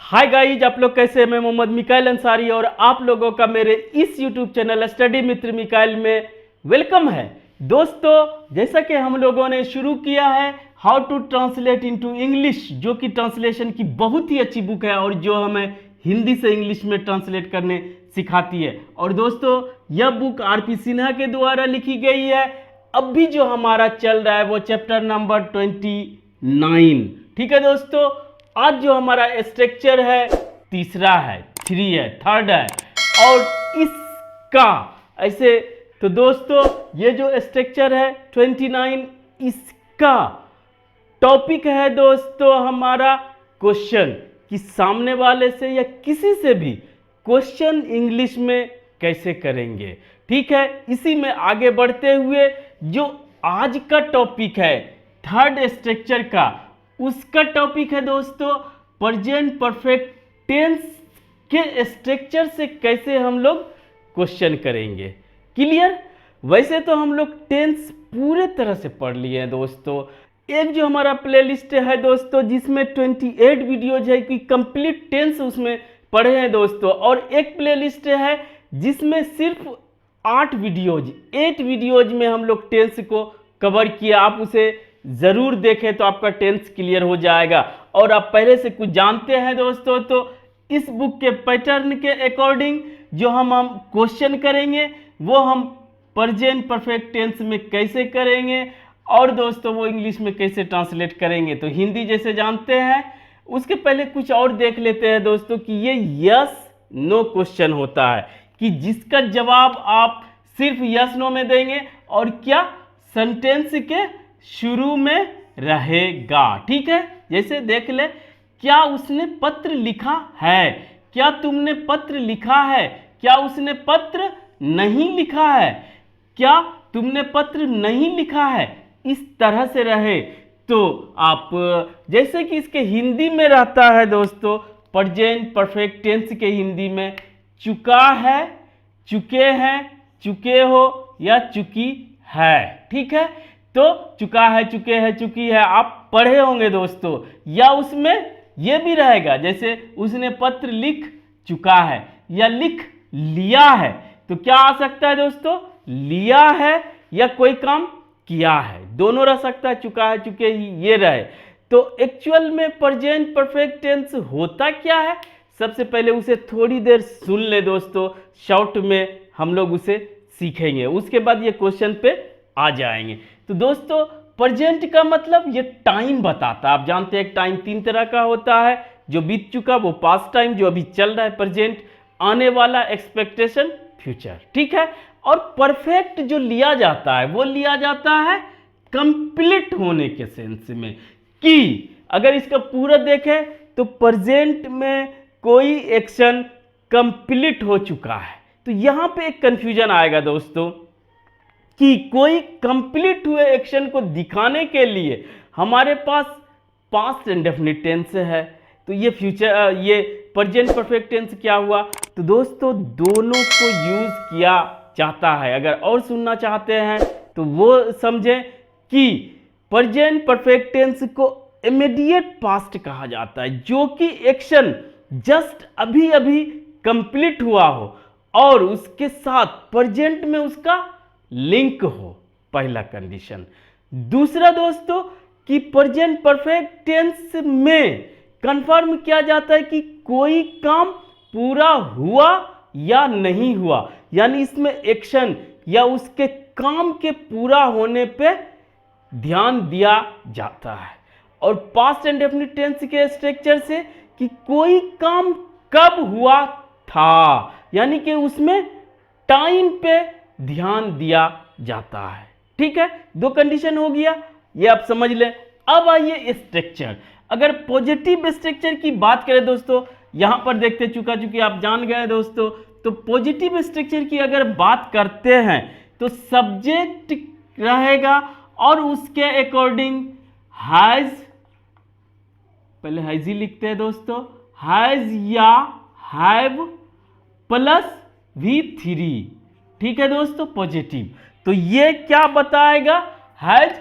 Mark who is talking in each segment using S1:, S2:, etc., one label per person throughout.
S1: Hi guys, आप लोग कैसे हैं? मैं मोहम्मद मिकाइल अंसारी और आप लोगों का मेरे इस यूट्यूब चैनल स्टडी मित्र मिकाइल में वेलकम है। दोस्तों, जैसा कि हम लोगों ने शुरू किया है how to translate into English, जो कि ट्रांसलेशन की बहुत ही अच्छी बुक है और जो हमें हिंदी से इंग्लिश में ट्रांसलेट करने सिखाती है। और दोस्तों, यह बुक आर.पी. सिन्हा के द्वारा लिखी गई है। अब भी जो हमारा चल रहा है वो चैप्टर नंबर 29। ठीक है दोस्तों, आज जो हमारा स्ट्रक्चर है तीसरा है, थर्ड है और इसका ऐसे। तो दोस्तों, ये जो स्ट्रक्चर है 29, इसका टॉपिक है दोस्तों हमारा क्वेश्चन, कि सामने वाले से या किसी से भी क्वेश्चन इंग्लिश में कैसे करेंगे। ठीक है, इसी में आगे बढ़ते हुए जो आज का टॉपिक है थर्ड स्ट्रक्चर का, उसका टॉपिक है दोस्तों प्रेजेंट परफेक्ट टेंस के स्ट्रक्चर से कैसे हम लोग क्वेश्चन करेंगे। क्लियर? वैसे तो हम लोग टेंस पूरे तरह से पढ़ लिए हैं दोस्तों। एक जो हमारा प्लेलिस्ट है दोस्तों, जिसमें 28 वीडियोज है कि कंप्लीट टेंस उसमें पढ़े हैं दोस्तों, और एक प्लेलिस्ट है जिसमें सिर्फ 8 वीडियोज में हम लोग टेंस को कवर किया। आप उसे ज़रूर देखें तो आपका टेंस क्लियर हो जाएगा। और आप पहले से कुछ जानते हैं दोस्तों, तो इस बुक के पैटर्न के अकॉर्डिंग जो हम क्वेश्चन करेंगे वो हम प्रेजेंट परफेक्ट टेंस में कैसे करेंगे और दोस्तों वो इंग्लिश में कैसे ट्रांसलेट करेंगे। तो हिंदी जैसे जानते हैं, उसके पहले कुछ और देख लेते हैं दोस्तों कि ये यस नो क्वेश्चन होता है, कि जिसका जवाब आप सिर्फ यस नो में देंगे और क्या सेंटेंस के शुरू में रहेगा। ठीक है, जैसे देख ले, क्या उसने पत्र लिखा है, क्या तुमने पत्र लिखा है, क्या उसने पत्र नहीं लिखा है, क्या तुमने पत्र नहीं लिखा है, इस तरह से रहे। तो आप जैसे कि इसके हिंदी में रहता है दोस्तों प्रेजेंट परफेक्ट टेंस के हिंदी में चुका है, चुके हैं, चुके हो या चुकी है। ठीक है, तो चुका है, चुके हैं, चुकी है आप पढ़े होंगे दोस्तों। या उसमें यह भी रहेगा, जैसे उसने पत्र लिख चुका है या लिख लिया है, तो क्या आ सकता है दोस्तों? लिया है या कोई काम किया है, दोनों रह सकता है, चुका है, चुके ही ये रहे। तो एक्चुअल में प्रेजेंट परफेक्ट टेंस होता क्या है, सबसे पहले उसे थोड़ी देर सुन ले दोस्तों, शॉर्ट में हम लोग उसे सीखेंगे, उसके बाद ये क्वेश्चन पे आ जाएंगे। तो दोस्तों, प्रेजेंट का मतलब ये टाइम बताता है। आप जानते हैं टाइम 3 तरह का होता है, जो बीत चुका वो पास्ट टाइम, जो अभी चल रहा है प्रेजेंट, आने वाला एक्सपेक्टेशन फ्यूचर। ठीक है, और परफेक्ट जो लिया जाता है वो लिया जाता है कंप्लीट होने के सेंस में, कि अगर इसका पूरा देखें तो प्रेजेंट में कोई एक्शन कंप्लीट हो चुका है। तो यहां पे एक कंफ्यूजन आएगा दोस्तों कि कोई कंप्लीट हुए एक्शन को दिखाने के लिए हमारे पास पास्ट इंडेफिनिट टेंस है, तो ये फ्यूचर, ये प्रेजेंट परफेक्ट टेंस क्या हुआ? तो दोस्तों दोनों को यूज किया जाता है। अगर और सुनना चाहते हैं तो वो समझें कि प्रेजेंट परफेक्ट टेंस को इमीडिएट पास्ट कहा जाता है, जो कि एक्शन जस्ट अभी अभी कंप्लीट हुआ हो और उसके साथ प्रेजेंट में उसका लिंक हो, पहला कंडीशन। दूसरा दोस्तों, कि प्रेजेंट परफेक्ट टेंस में कंफर्म किया जाता है कि कोई काम पूरा हुआ या नहीं हुआ, यानी इसमें एक्शन या उसके काम के पूरा होने पे ध्यान दिया जाता है। और पास्ट इंडेफिनिट टेंस के स्ट्रक्चर से कि कोई काम कब हुआ था, यानी कि उसमें टाइम पे ध्यान दिया जाता है। ठीक है, 2 कंडीशन हो गया, ये आप समझ लें। अब आइए स्ट्रक्चर। अगर पॉजिटिव स्ट्रक्चर की बात करें दोस्तों, यहां पर देखते चुका चुकी आप जान गए दोस्तों। तो पॉजिटिव स्ट्रक्चर की अगर बात करते हैं तो सब्जेक्ट रहेगा और उसके अकॉर्डिंग हैज, पहले हैज ही लिखते हैं दोस्तों, हैज या हैव प्लस V3। ठीक है दोस्तों, पॉजिटिव। तो ये क्या बताएगा? हैज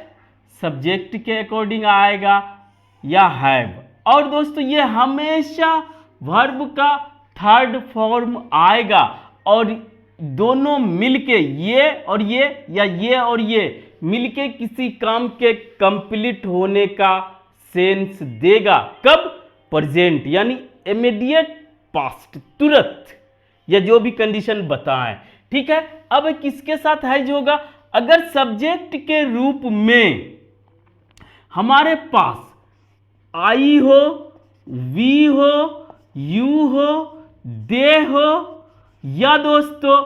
S1: सब्जेक्ट के अकॉर्डिंग आएगा या हैव। और दोस्तों ये हमेशा वर्ब का थर्ड फॉर्म आएगा और दोनों मिलके ये और ये या ये और ये मिलके किसी काम के कंप्लीट होने का सेंस देगा। कब? प्रेजेंट यानी इमीडिएट पास्ट, तुरंत, या जो भी कंडीशन बताएं। ठीक है, अब किसके साथ हैज होगा? अगर सब्जेक्ट के रूप में हमारे पास आई हो, वी हो, यू हो, दे हो या दोस्तों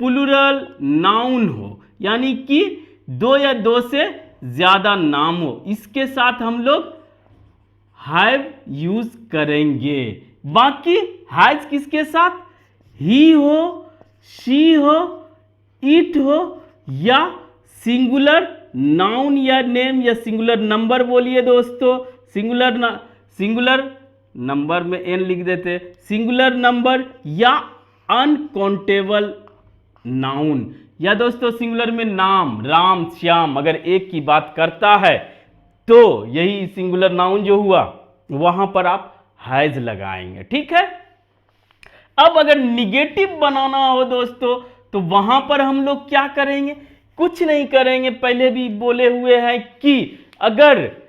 S1: प्लूरल नाउन हो, यानी कि दो या दो से ज्यादा नाम हो, इसके साथ हम लोग हैव यूज करेंगे। बाकी हैज किसके साथ? ही हो, शी हो, इट हो या सिंगुलर नाउन या नेम या सिंगुलर नंबर बोलिए दोस्तों, सिंगुलर नंबर में एन लिख देते, सिंगुलर नंबर या अनकाउंटेबल नाउन, या दोस्तों सिंगुलर में नाम, राम, श्याम, अगर एक की बात करता है तो यही सिंगुलर नाउन जो हुआ, वहां पर आप हैज लगाएंगे। ठीक है, अब अगर निगेटिव बनाना हो दोस्तों तो वहां पर हम लोग क्या करेंगे? कुछ नहीं करेंगे, पहले भी बोले हुए हैं कि अगर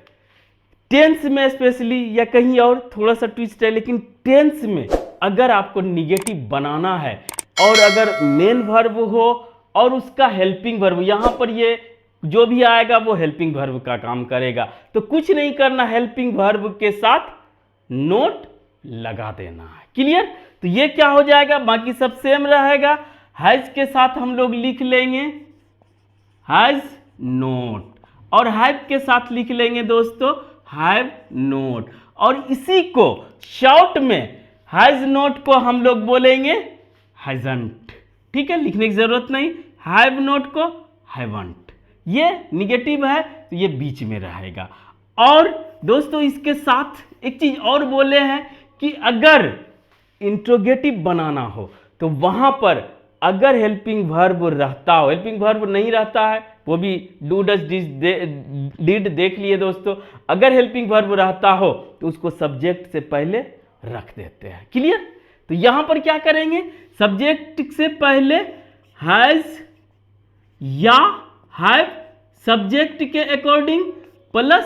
S1: टेंस में स्पेशली या कहीं और थोड़ा सा ट्विस्ट है, लेकिन टेंस में अगर आपको निगेटिव बनाना है और अगर मेन वर्ब हो और उसका हेल्पिंग वर्ब, यहां पर ये जो भी आएगा वो हेल्पिंग वर्ब का काम करेगा, तो कुछ नहीं करना, हेल्पिंग वर्ब के साथ नोट लगा देना है। क्लियर? तो ये क्या हो जाएगा? बाकी सब सेम रहेगा। हैज के साथ हम लोग लिख लेंगे हैज नोट, और हैव के साथ लिख लेंगे दोस्तों हैव नोट, और इसी को शॉर्ट में हैज नोट को हम लोग बोलेंगे हैजंट। ठीक है, लिखने की जरूरत नहीं, हैव नोट को हैवंट। ये निगेटिव है तो ये बीच में रहेगा। और दोस्तों इसके साथ एक चीज और बोले हैं कि अगर इंट्रोगेटिव बनाना हो तो वहां पर अगर हेल्पिंग वर्ब रहता हो, हेल्पिंग वर्ब नहीं रहता है वो भी डू डज डिड देख लिए दोस्तों, अगर हेल्पिंग वर्ब रहता हो तो उसको सब्जेक्ट से पहले रख देते हैं। क्लियर? तो यहां पर क्या करेंगे? सब्जेक्ट से पहले हैज या हैव सब्जेक्ट के अकॉर्डिंग प्लस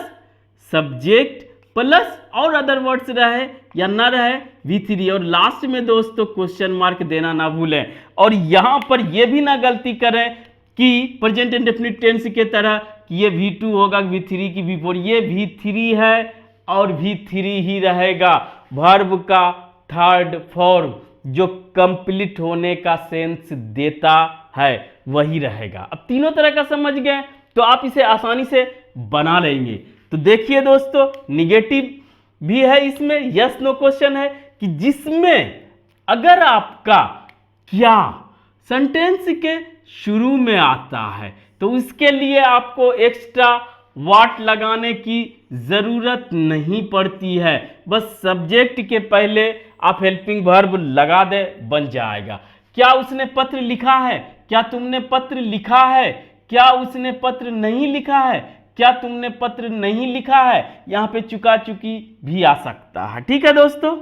S1: सब्जेक्ट प्लस और अदर वर्ड्स रहे या ना रहे V3, और लास्ट में दोस्तों क्वेश्चन मार्क देना ना भूलें। और यहां पर यह भी ना गलती करें कि प्रेजेंट इंडेफिनिट टेंस के तरह कि ये V2 होगा V3 की V4, ये V3 है और V3 ही रहेगा। वर्ब का थर्ड फॉर्म जो कंप्लीट होने का सेंस देता है वही रहेगा। अब तीनों तरह का समझ गए तो आप इसे आसानी से बना लेंगे। तो देखिए दोस्तों, निगेटिव भी है इसमें, यस नो क्वेश्चन है कि जिसमें अगर आपका क्या सेंटेंस के शुरू में आता है तो उसके लिए आपको एक्स्ट्रा वाट लगाने की जरूरत नहीं पड़ती है, बस सब्जेक्ट के पहले आप हेल्पिंग वर्ब लगा दे, बन जाएगा। क्या उसने पत्र लिखा है? क्या तुमने पत्र लिखा है? क्या उसने पत्र नहीं लिखा है? क्या तुमने पत्र नहीं लिखा है? यहां पे चुका चुकी भी आ सकता है। ठीक है दोस्तों,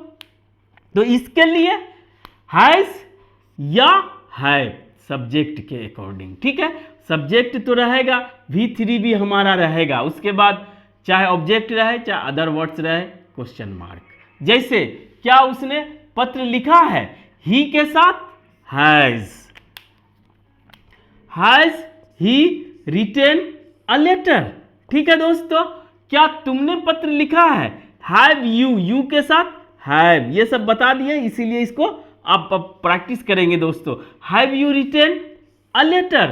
S1: तो इसके लिए हैज या हैव सब्जेक्ट के अकॉर्डिंग। ठीक है, सब्जेक्ट तो रहेगा, V3 भी हमारा रहेगा, उसके बाद चाहे ऑब्जेक्ट रहे चाहे अदर वर्ड्स रहे क्वेश्चन मार्क। जैसे क्या उसने पत्र लिखा है, ही के साथ has he written a letter. ठीक है दोस्तों, क्या तुमने पत्र लिखा है, हैव यू के साथ हैव, ये सब बता दिए, इसीलिए इसको आप प्रैक्टिस करेंगे दोस्तों। Have you written a letter,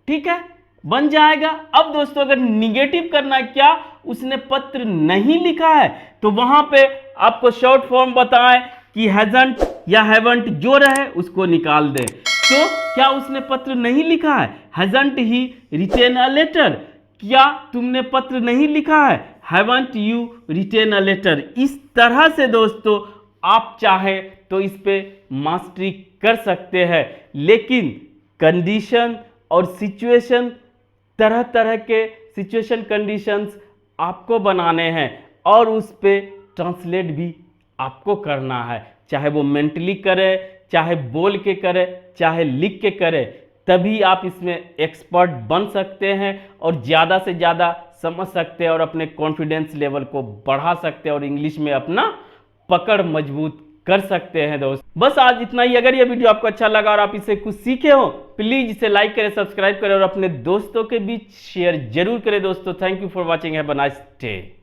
S1: ठीक है, बन जाएगा। अब दोस्तों अगर निगेटिव करना है, क्या उसने पत्र नहीं लिखा है, तो वहां पे आपको शॉर्ट फॉर्म बताएं कि हैजंट या हैवंट जो रहे उसको निकाल दें। तो क्या उसने पत्र नहीं लिखा है, hasn't he written a letter. क्या तुमने पत्र नहीं लिखा है, haven't you written a letter. इस तरह से दोस्तों आप चाहे तो इस पे मास्टरी कर सकते हैं, लेकिन कंडीशन और सिचुएशन, तरह तरह के सिचुएशन कंडीशंस आपको बनाने हैं और उस पे ट्रांसलेट भी आपको करना है, चाहे वो मेंटली करे, चाहे बोल के करे, चाहे लिख के करे, तभी आप इसमें एक्सपर्ट बन सकते हैं और ज़्यादा से ज़्यादा समझ सकते हैं और अपने कॉन्फिडेंस लेवल को बढ़ा सकते हैं और इंग्लिश में अपना पकड़ मजबूत कर सकते हैं दोस्त। बस आज इतना ही। अगर ये वीडियो आपको अच्छा लगा और आप इसे कुछ सीखे हो, प्लीज इसे लाइक करें, सब्सक्राइब करें और अपने दोस्तों के बीच शेयर जरूर करें दोस्तों। Thank you for watching, have a nice day.